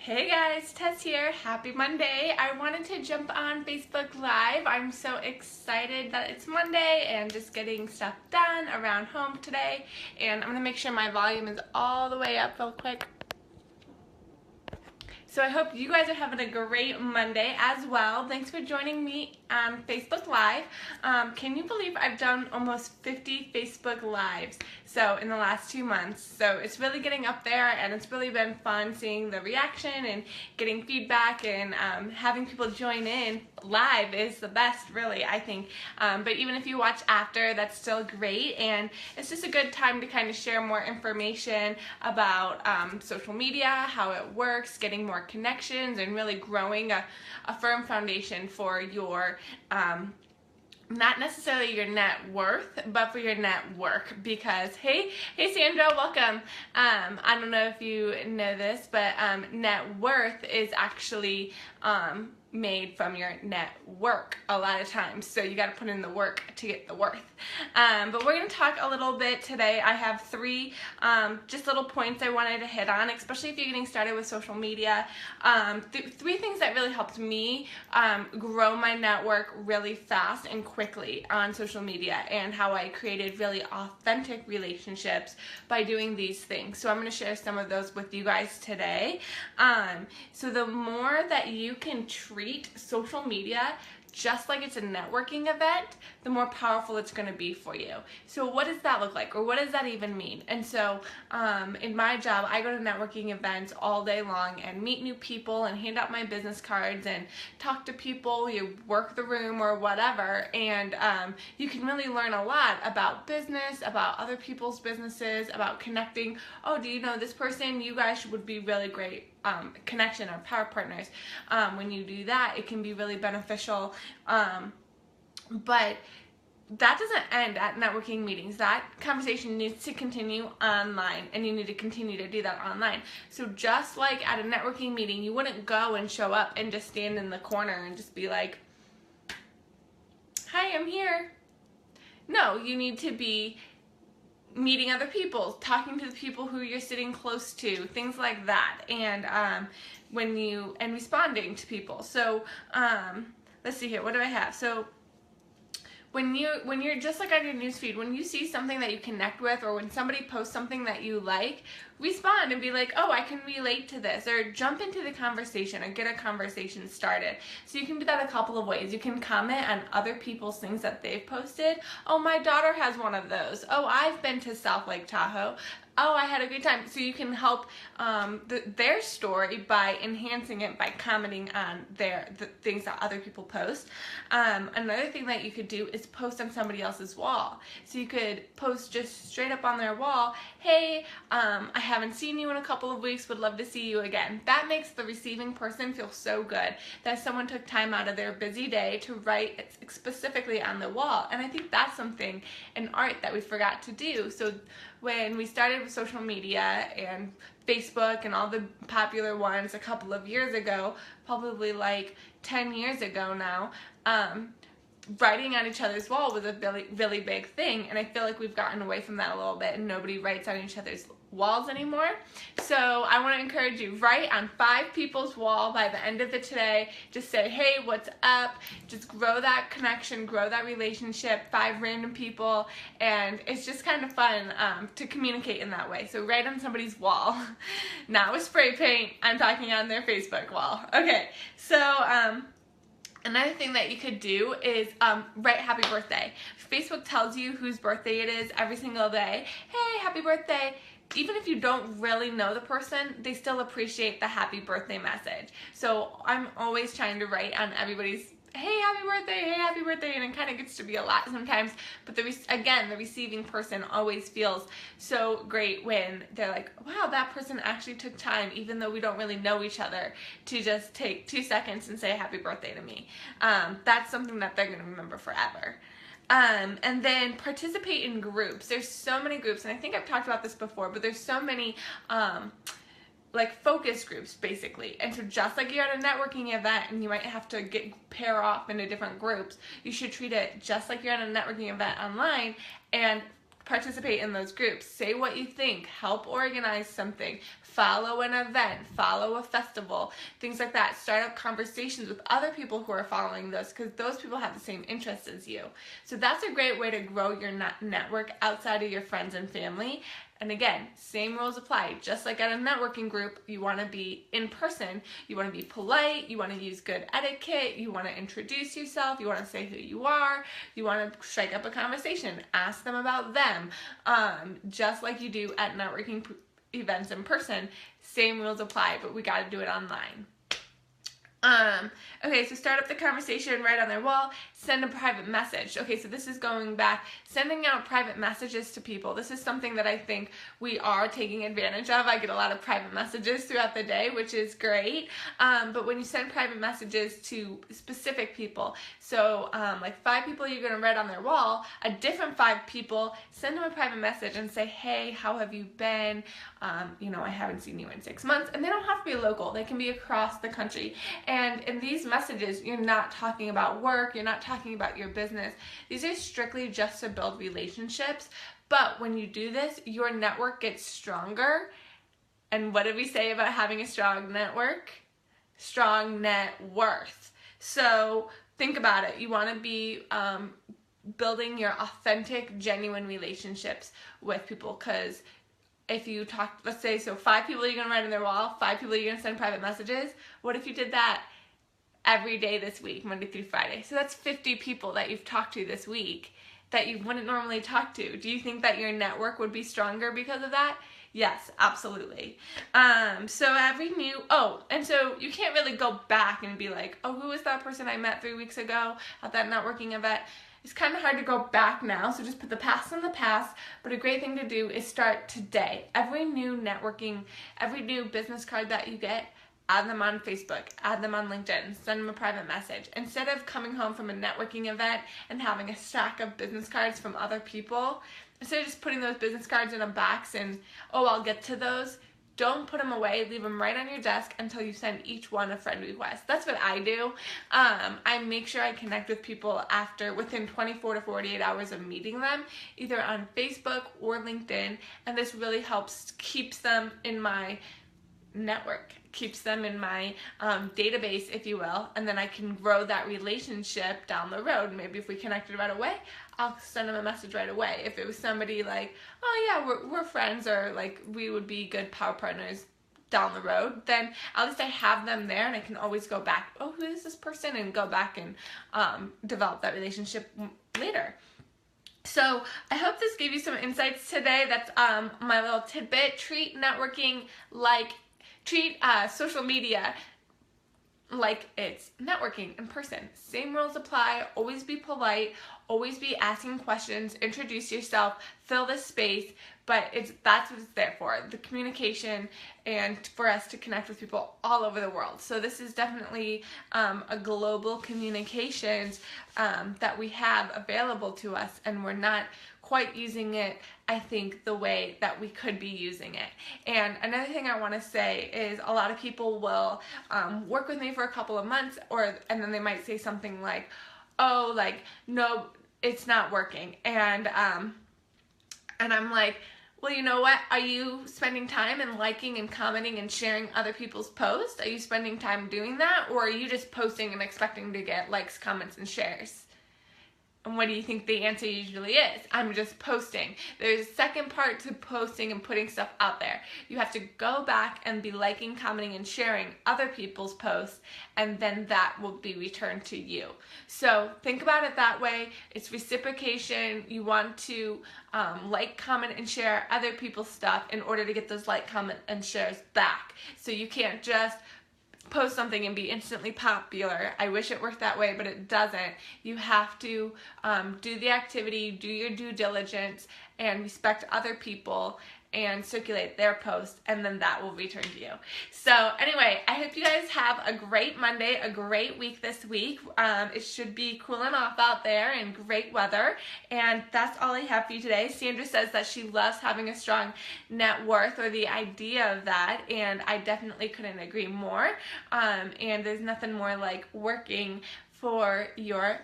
Hey guys, Tess here. Happy Monday. I wanted to jump on Facebook Live. I'm so excited that it's Monday and just getting stuff done around home today. And I'm going to make sure my volume is all the way up real quick. So I hope you guys are having a great Monday as well. Thanks for joining me on Facebook Live. Can you believe I've done almost 50 Facebook Lives in the last 2 months? So it's really getting up there, and it's really been fun seeing the reaction and getting feedback, and having people join in live is the best, really, I think. But even if you watch after, that's still great, and it's just a good time to kind of share more information about social media, how it works, getting more connections, and really growing a firm foundation for your not necessarily your net worth, but for your network. Because hey Sandra, welcome. I don't know if you know this, but net worth is actually made from your network a lot of times, so you got to put in the work to get the worth. But we're going to talk a little bit today. I have three just little points I wanted to hit on, especially if you're getting started with social media. Three things that really helped me grow my network really fast and quickly on social media, and how I created really authentic relationships by doing these things. So I'm going to share some of those with you guys today. So the more that you can treat social media just like it's a networking event, the more powerful it's going to be for you. So what does that look like, or what does that even mean? And so in my job, I go to networking events all day long and meet new people and hand out my business cards and talk to people. You work the room or whatever, and you can really learn a lot about business, about other people's businesses, about connecting. Oh, do you know this person? You guys would be really great connection or power partners. When you do that, it can be really beneficial. But that doesn't end at networking meetings. That conversation needs to continue online, and you need to continue to do that online. So just like at a networking meeting, you wouldn't go and show up and just stand in the corner and just be like, hi, I'm here. No, you need to be meeting other people, talking to the people who you're sitting close to, things like that, and responding to people. So let's see here, what do I have? So when you're just like on your newsfeed, when you see something that you connect with, or when somebody posts something that you like, respond and be like, oh, I can relate to this, or jump into the conversation or get a conversation started. So you can do that a couple of ways. You can comment on other people's things that they've posted. Oh, my daughter has one of those. Oh, I've been to South Lake Tahoe. Oh, I had a good time. So you can help their story by enhancing it by commenting on the things that other people post. Another thing that you could do is post on somebody else's wall. So you could post just straight up on their wall, hey, I haven't seen you in a couple of weeks, would love to see you again. That makes the receiving person feel so good that someone took time out of their busy day to write specifically on the wall. And I think that's something in art that we forgot to do. So when we started with social media and Facebook and all the popular ones a couple of years ago, probably like 10 years ago now, writing on each other's wall was a really big thing, and I feel like we've gotten away from that a little bit, and nobody writes on each other's walls anymore. So I want to encourage you, write on 5 people's wall by the end of it today. Just say, hey, what's up? Just grow that connection, grow that relationship, 5 random people, and it's just kind of fun to communicate in that way. So write on somebody's wall, not with spray paint. I'm talking on their Facebook wall. Okay, so another thing that you could do is write happy birthday. Facebook tells you whose birthday it is every single day. Hey, happy birthday. Even if you don't really know the person, they still appreciate the happy birthday message. So I'm always trying to write on everybody's, hey, happy birthday, and it kind of gets to be a lot sometimes, but again, the receiving person always feels so great when they're like, wow, that person actually took time, even though we don't really know each other, to just take 2 seconds and say happy birthday to me. That's something that they're going to remember forever. And then participate in groups. There's so many groups, and I think I've talked about this before, but there's so many like focus groups basically. And so just like you're at a networking event and you might have to pair off into different groups, you should treat it just like you're at a networking event online and participate in those groups. Say what you think. Help organize something. Follow an event. Follow a festival. Things like that. Start up conversations with other people who are following those, because those people have the same interests as you. So that's a great way to grow your network outside of your friends and family. And again, same rules apply. Just like at a networking group, you want to be in person. You want to be polite. You want to use good etiquette. You want to introduce yourself. You want to say who you are. You want to strike up a conversation. Ask them about them. Just like you do at networking events in person, same rules apply, but we got to do it online. Okay, so start up the conversation right on their wall, send a private message. Okay, so this is going back, sending out private messages to people. This is something that I think we are taking advantage of. I get a lot of private messages throughout the day, which is great. But when you send private messages to specific people, so like 5 people you're gonna write on their wall, a different 5 people, send them a private message and say, hey, how have you been? You know, I haven't seen you in 6 months. And they don't have to be local. They can be across the country. And in these messages, you're not talking about work, you're not talking about your business. These are strictly just to build relationships. But when you do this, your network gets stronger. And what did we say about having a strong network? Strong net worth. So think about it. You want to be building your authentic, genuine relationships with people, because if you talk, let's say, so 5 people you're going to write on their wall, 5 people you're going to send private messages. What if you did that every day this week, Monday through Friday? So that's 50 people that you've talked to this week that you wouldn't normally talk to. Do you think that your network would be stronger because of that? Yes, absolutely. So every new, and so you can't really go back and be like, oh, who was that person I met 3 weeks ago at that networking event? It's kind of hard to go back now, so just put the past in the past, but a great thing to do is start today. Every new networking, every new business card that you get, add them on Facebook, add them on LinkedIn, send them a private message. Instead of coming home from a networking event and having a stack of business cards from other people, instead of just putting those business cards in a box and, oh, I'll get to those, don't put them away. Leave them right on your desk until you send each one a friend request. That's what I do. I make sure I connect with people within 24 to 48 hours of meeting them, either on Facebook or LinkedIn, and this really helps, keeps them in my network, keeps them in my database, if you will, and then I can grow that relationship down the road. Maybe if we connected right away, I'll send them a message right away. If it was somebody like, oh yeah, we're friends, or like we would be good power partners down the road, then at least I have them there and I can always go back, oh, who is this person, and go back and develop that relationship later. So I hope this gave you some insights today. That's my little tidbit. Treat social media like it's networking in person. Same rules apply. Always be polite. Always be asking questions. Introduce yourself. Fill the space. But that's what it's there for, the communication, and for us to connect with people all over the world. So this is definitely a global communications that we have available to us, and we're not quite using it, I think, the way that we could be using it. And another thing I want to say is a lot of people will work with me for a couple of months, and then they might say something like, oh, like, no, it's not working. And I'm like, well, you know what? Are you spending time and liking and commenting and sharing other people's posts? Are you spending time doing that? Or are you just posting and expecting to get likes, comments, and shares? And what do you think the answer usually is? I'm just posting. There's a second part to posting and putting stuff out there. You have to go back and be liking, commenting, and sharing other people's posts, and then that will be returned to you. So think about it that way. It's reciprocation. You want to like, comment, and share other people's stuff in order to get those like, comment, and shares back. So you can't just post something and be instantly popular. I wish it worked that way, but it doesn't. You have to do the activity, do your due diligence, and respect other people and circulate their post, and then that will return to you. So anyway, I hope you guys have a great Monday, a great week this week. It should be cooling off out there and great weather, and that's all I have for you today. Sandra says that she loves having a strong net worth, or the idea of that, and I definitely couldn't agree more. And there's nothing more like working for your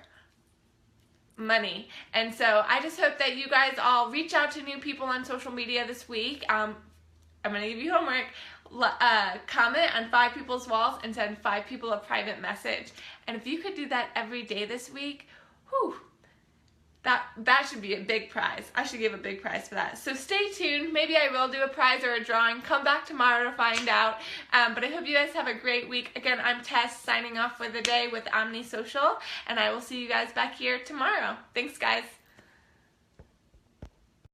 money. And so I just hope that you guys all reach out to new people on social media this week. I'm going to give you homework. Comment on 5 people's walls and send 5 people a private message. And if you could do that every day this week, whew, that should be a big prize. I should give a big prize for that. So stay tuned. Maybe I will do a prize or a drawing. Come back tomorrow to find out. But I hope you guys have a great week. Again, I'm Tess signing off for the day with Omni Social, and I will see you guys back here tomorrow. Thanks, guys.